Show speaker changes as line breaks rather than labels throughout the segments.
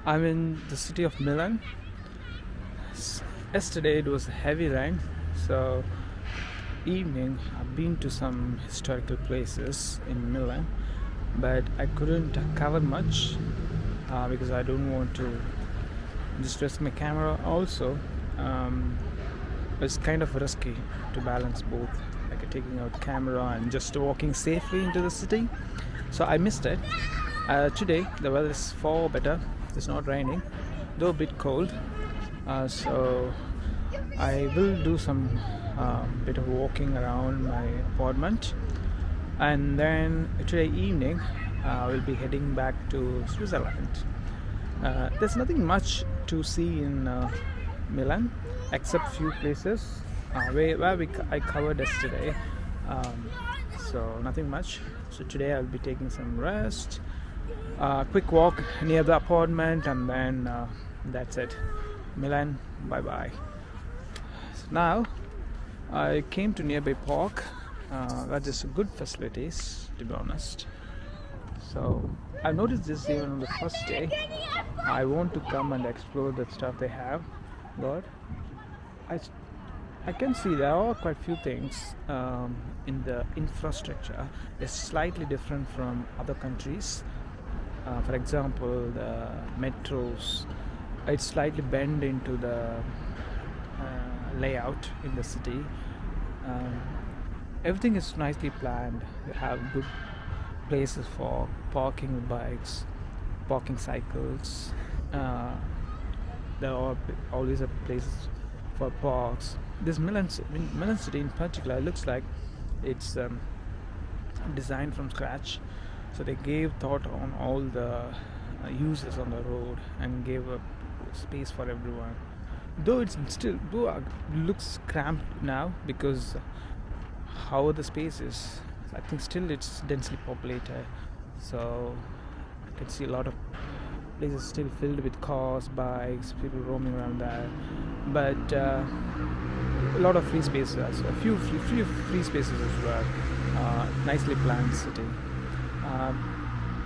I'm in the city of Milan. Yesterday it was heavy rain, so evening I've been to some historical places in Milan, but I couldn't cover much because I don't want to distress my camera. Also, um, it's kind of risky to balance both, like taking out camera and just walking safely into the city. So I missed it. Today the weather is far better. It's not raining, though a bit cold. So I will do some bit of walking around my apartment, and then today evening I will be heading back to Switzerland. There's nothing much to see in Milan except few places I covered yesterday. Um, so nothing much. So today I'll be taking some rest, quick walk near the apartment, and then that's it. Milan, bye bye. So now I came to nearby park. That is good facilities, to be honest. So I noticed this even on the first day. I want to come and explore the stuff they have, but I I can see there are quite few things in the infrastructure is slightly different from other countries. For example, the metros, it's slightly bent into the layout in the city. Um, Everything is nicely planned. You have good places for parking bikes, parking cycles. Uh, there are always a places for parks. This Milan city in particular looks like it's designed from scratch. So they gave thought on all the users on the road and gave a space for everyone. Though looks cramped now because how the space is. I think still it's densely populated. So I can see a lot of places still filled with cars, bikes, people roaming around there. But a lot of free spaces, a few free spaces as well. Nicely planned city.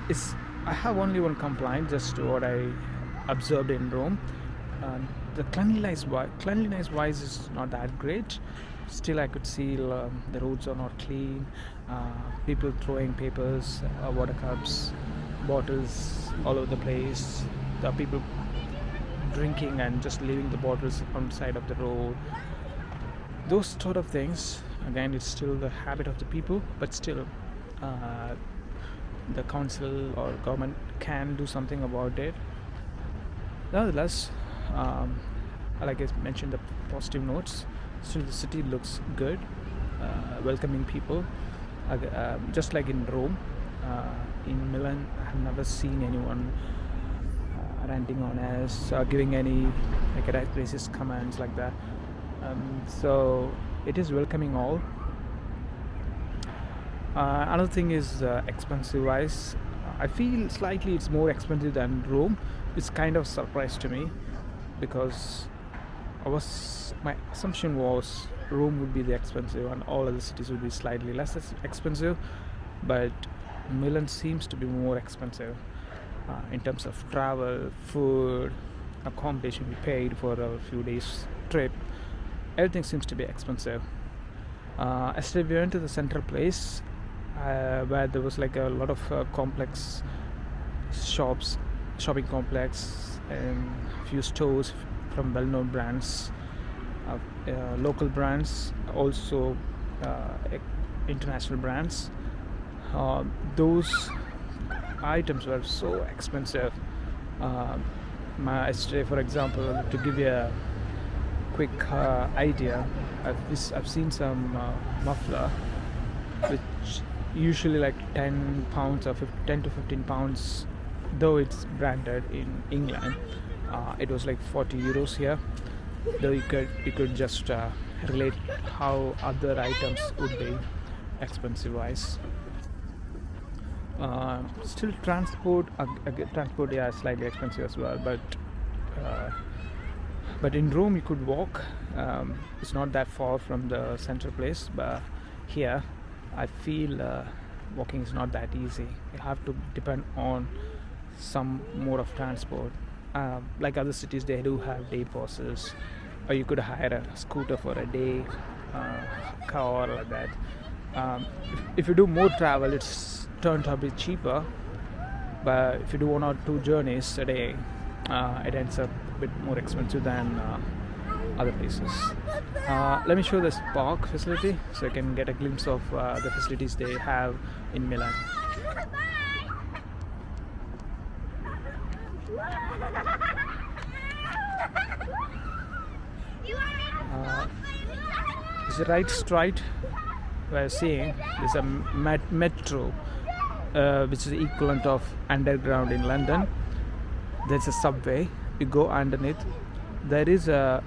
It's I have only one complaint, just what I observed in Rome. The cleanliness wise is not that great. Still, I could see the roads are not clean. People throwing papers, water cups, bottles all over the place. There are people drinking and just leaving the bottles on the side of the road. Those sort of things. Again, it's still the habit of the people, but still, the council or government can do something about it. Nevertheless, like I mentioned, the positive notes. Still, the city looks good, welcoming people. Just like in Rome, in Milan, I have never seen anyone ranting on us, giving any racist comments like that. So it is welcoming all. Another thing is expensive wise. I feel slightly it's more expensive than Rome. It's kind of surprise to me because my assumption was Rome would be the expensive and all other cities would be slightly less expensive, but Milan seems to be more expensive in terms of travel, food, accommodation we paid for a few days trip. Everything seems to be expensive. Yesterday we went to the central place where there was like a lot of complex shopping complex, and few stores from well-known brands, local brands, also international brands. Those items were so expensive. Yesterday, for example, to give you a quick idea, I've seen some muffler which usually like 10 pounds or 10 to 15 pounds, though it's branded in England. It was like 40 euros here, though you could just relate how other items would be expensive wise. Still transport, yeah, slightly expensive as well, but in Rome you could walk. It's not that far from the central place, but here I feel walking is not that easy. You have to depend on some mode of transport. like other cities, they do have day passes, or you could hire a scooter for a day, car like that. If you do more travel, it's turned out to be cheaper. But if you do 1 or 2 journeys a day, it ends up a bit more expensive than other places. Let me show this park facility so you can get a glimpse of the facilities they have in Milan. Is the right straight we're seeing is a metro, which is the equivalent of underground in London. There's a subway, you go underneath. There is a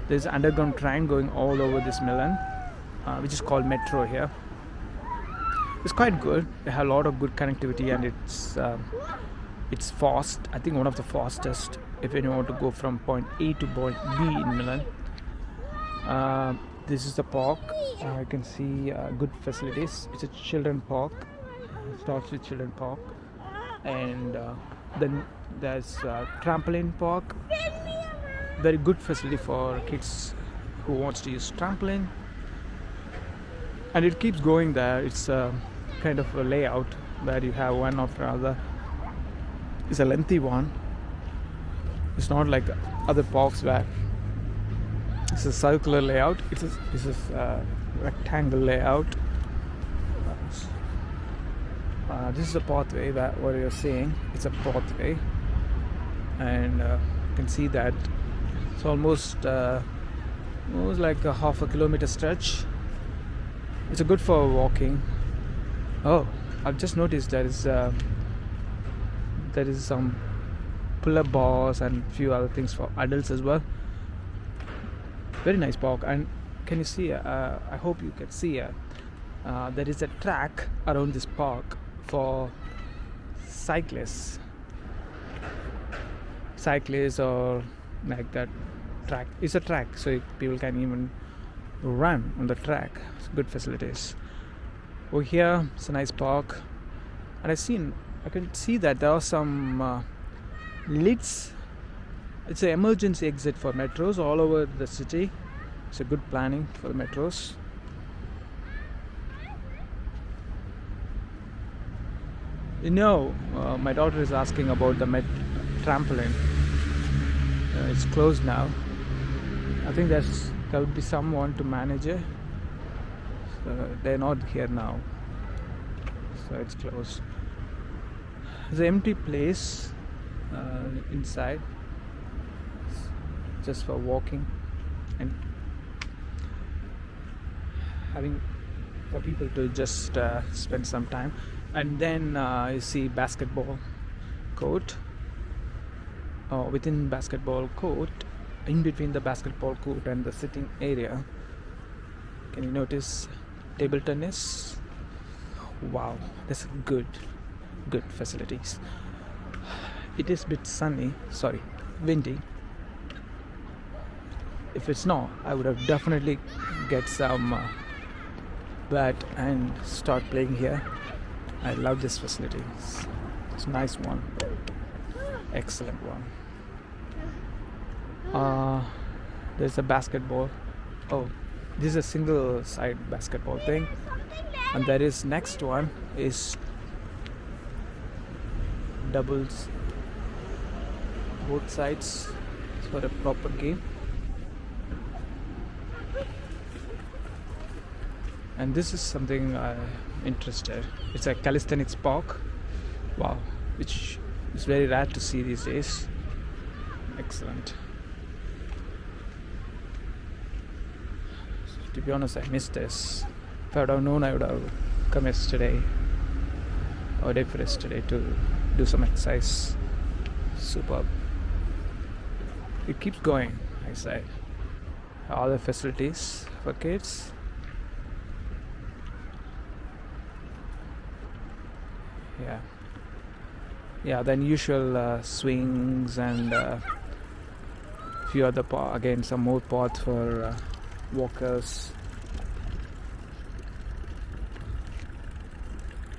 there's an underground train going all over this Milan, which is called metro here. It's quite good. They have a lot of good connectivity, and it's fast. I think one of the fastest if you want to go from point A to point B in Milan. This is the park. You can see good facilities. It's a children park. It starts with children park, and then there's a trampoline park. Very good facility for kids who wants to use trampoline, and it keeps going there. It's kind of a layout where you have one after another. It's a lengthy one. It's not like other parks where it's a circular layout. This is a rectangle layout. This is a pathway what you're seeing. It's a pathway, and you can see that it's almost like a half a kilometer stretch. It's good for walking. Oh, I've just noticed there is some pull-up bars and few other things for adults as well. Very nice park. And can you see? I hope you can see. There is a track around this park for cyclists or like that track. It's a track, so people can even run on the track. It's good facilities. Over here, it's a nice park, and I can see that there are some lids. It's an emergency exit for metros all over the city. It's a good planning for the metros. My daughter is asking about the trampoline. It's closed now. I think there would be someone to manage it. So they're not here now. So it's closed. It's an empty place inside, just for walking and having for people to just spend some time. And then you see basketball court. Within basketball court, in between the basketball court and the sitting area, can you notice table tennis? Wow, that's good facilities. It is a bit windy. If it's not, I would have definitely get some bat and start playing here. I love this facility. It's a nice one, excellent one. There's a basketball. This is a single side basketball thing, and there is next one is doubles, both sides for a proper game. And this is something I'm interested. It's a calisthenics park. Wow, which is very rare to see these days. Excellent. To be honest, I missed this. If I would have known, I would have come yesterday or day for yesterday to do some exercise. Superb. It keeps going, I say. All the facilities for kids. Yeah, then usual swings and few other again some more paths for walkers.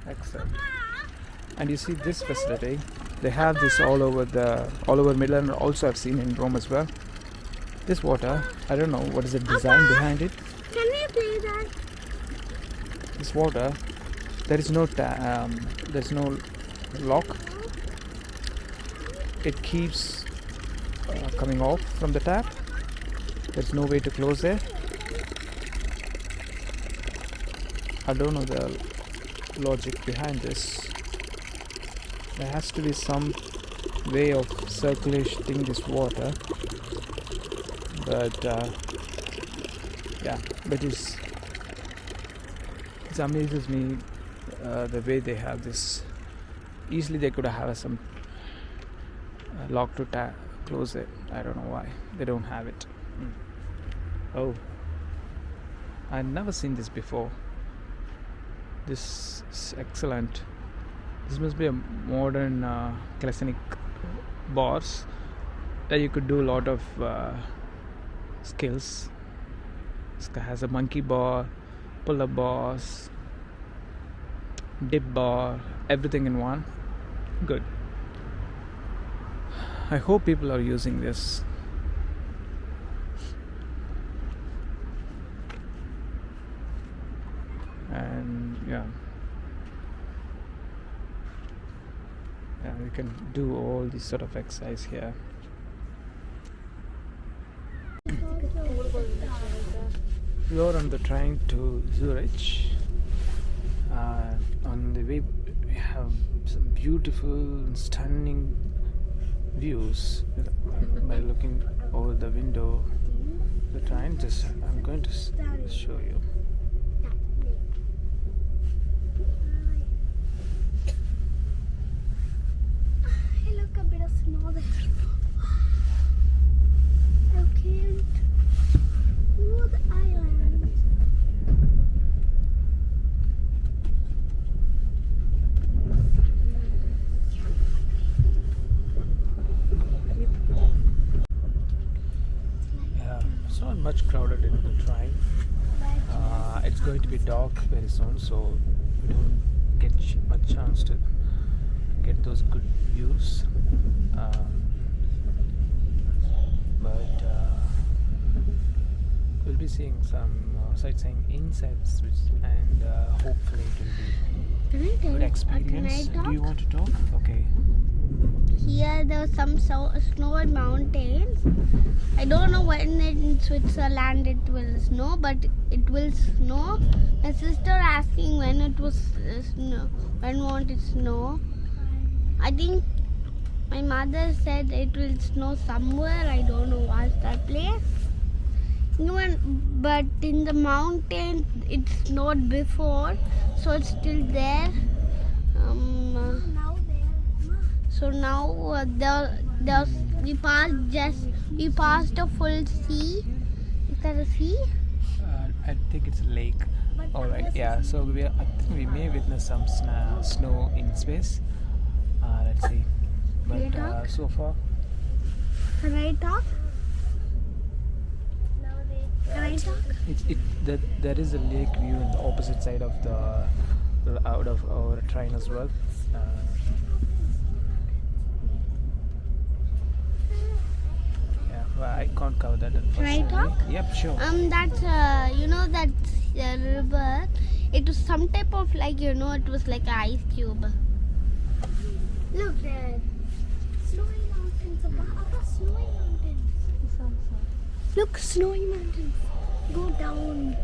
Excellent. And you see this facility, they have this all over Milan. Also, I've seen in Rome as well. This water, I don't know what is the design behind it.
Can we play that?
This water, there is no lock. It keeps coming off from the tap. There's no way to close it. I don't know the logic behind this. There has to be some way of circulating this water, but but it amazes me the way they have this. Easily they could have some lock to close it. I don't know why they don't have it. Oh, I've never seen this before. This is excellent. This must be a modern calisthenic bars that you could do a lot of skills. This guy has a monkey bar, pull-up bars, dip bar, everything in one. Good. I hope people are using this. And yeah, we can do all this sort of exercise here. We are on the train to Zurich. On the way, we have some beautiful and stunning views by looking over the window. The train, I'm going to show you.
Hey, look, a bit of snow there. I can't. Ooh, the island.
Yeah, it's not much crowded in the train. It's going to be dark very soon, so we don't get much chance to get those good views. But we'll be seeing some sightseeing inside the Swiss, and hopefully it will be good experience. Do you want to talk? Okay.
Here there are some snowy mountains. I don't know when in Switzerland it will snow, but it will snow. My sister asking when it was snow. When won't it snow? I think my mother said it will snow somewhere. I don't know what's that place. But in the mountain it snowed before, so it's still there. So now we passed a full sea. Is that a sea?
I think it's a lake. All right. Yeah. So I think we may witness some snow in space. Let's see. But so far.
Can I talk? Can I talk?
There is a lake view on the opposite side of out of our train as well. Well, I can't cover that.
Can I talk?
Yep, sure.
That's that river. It was some type of it was like an ice cube. Look there. Snowy mountains. Above snowy mountains. Look, snowy mountains. Go down.